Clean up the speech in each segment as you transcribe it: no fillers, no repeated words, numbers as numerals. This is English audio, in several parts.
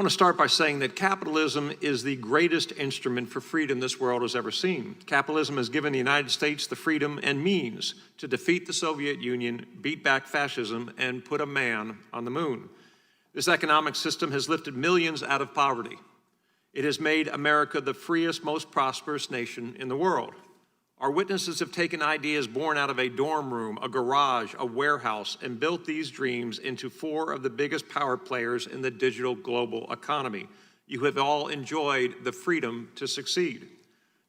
I want to start by saying that capitalism is the greatest instrument for freedom this world has ever seen. Capitalism has given the United States the freedom and means to defeat the Soviet Union, beat back fascism, and put a man on the moon. This economic system has lifted millions out of poverty. It has made America the freest, most prosperous nation in the world. Our witnesses have taken ideas born out of a dorm room, a garage, a warehouse, and built these dreams into 4 of the biggest power players in the digital global economy. You have all enjoyed the freedom to succeed.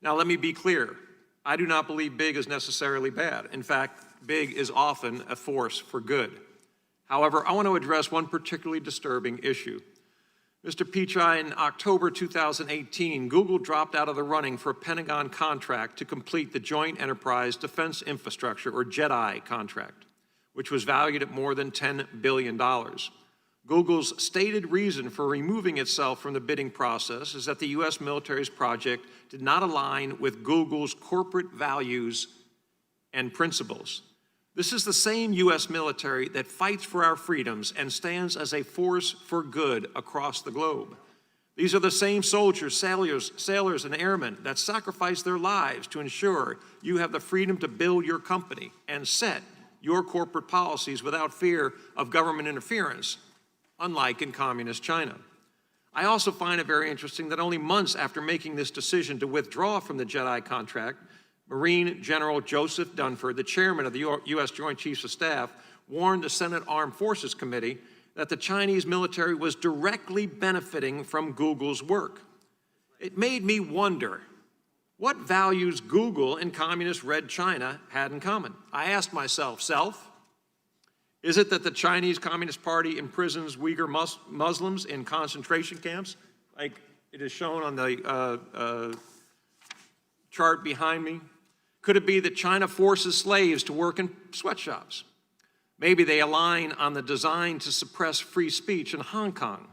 Now, let me be clear. I do not believe big is necessarily bad. In fact, big is often a force for good. However, I want to address one particularly disturbing issue. Mr. Pichai, in October 2018, Google dropped out of the running for a Pentagon contract to complete the Joint Enterprise Defense Infrastructure, or JEDI contract, which was valued at more than $10 billion. Google's stated reason for removing itself from the bidding process is that the U.S. military's project did not align with Google's corporate values and principles. This is the same U.S. military that fights for our freedoms and stands as a force for good across the globe. These are the same soldiers, sailors, and airmen that sacrifice their lives to ensure you have the freedom to build your company and set your corporate policies without fear of government interference, unlike in communist China. I also find it very interesting that only months after making this decision to withdraw from the JEDI contract, Marine General Joseph Dunford, the chairman of the U.S. Joint Chiefs of Staff, warned the Senate Armed Forces Committee that the Chinese military was directly benefiting from Google's work. It made me wonder what values Google and communist Red China had in common. I asked myself, is it that the Chinese Communist Party imprisons Uyghur Muslims in concentration camps, like it is shown on the chart behind me? Could it be that China forces slaves to work in sweatshops? Maybe they align on the design to suppress free speech in Hong Kong.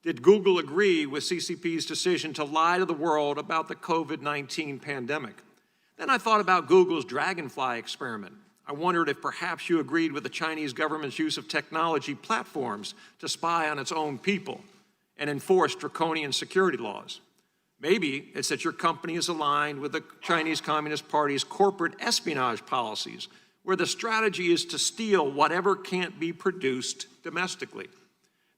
Did Google agree with CCP's decision to lie to the world about the COVID-19 pandemic? Then I thought about Google's Dragonfly experiment. I wondered if perhaps you agreed with the Chinese government's use of technology platforms to spy on its own people and enforce draconian security laws. Maybe it's that your company is aligned with the Chinese Communist Party's corporate espionage policies, where the strategy is to steal whatever can't be produced domestically.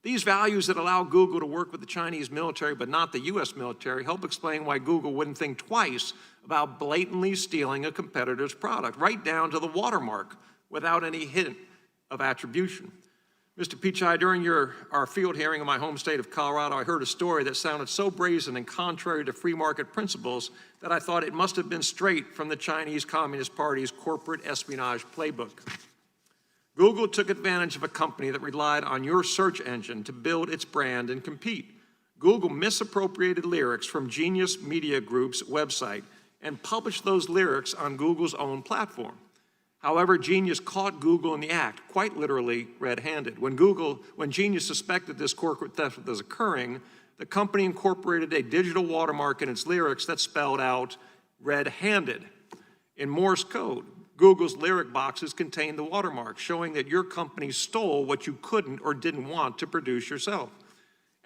These values that allow Google to work with the Chinese military but not the U.S. military help explain why Google wouldn't think twice about blatantly stealing a competitor's product, right down to the watermark, without any hint of attribution. Mr. Pichai, during our field hearing in my home state of Colorado, I heard a story that sounded so brazen and contrary to free market principles that I thought it must have been straight from the Chinese Communist Party's corporate espionage playbook. Google took advantage of a company that relied on your search engine to build its brand and compete. Google misappropriated lyrics from Genius Media Group's website and published those lyrics on Google's own platform. However, Genius caught Google in the act, quite literally red-handed. When Genius suspected this corporate theft was occurring, the company incorporated a digital watermark in its lyrics that spelled out red-handed. In Morse code, Google's lyric boxes contained the watermark, showing that your company stole what you couldn't or didn't want to produce yourself.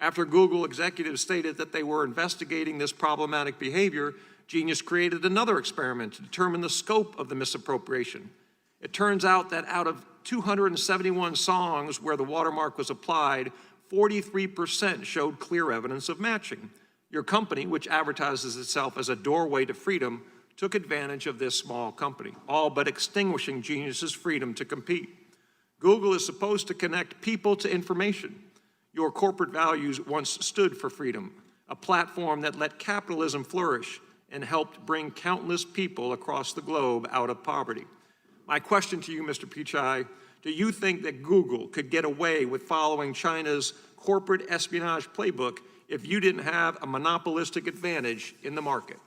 After Google executives stated that they were investigating this problematic behavior, Genius created another experiment to determine the scope of the misappropriation. It turns out that out of 271 songs where the watermark was applied, 43% showed clear evidence of matching. Your company, which advertises itself as a doorway to freedom, took advantage of this small company, all but extinguishing Genius's freedom to compete. Google is supposed to connect people to information. Your corporate values once stood for freedom, a platform that let capitalism flourish and helped bring countless people across the globe out of poverty. My question to you, Mr. Pichai, do you think that Google could get away with following China's corporate espionage playbook if you didn't have a monopolistic advantage in the market?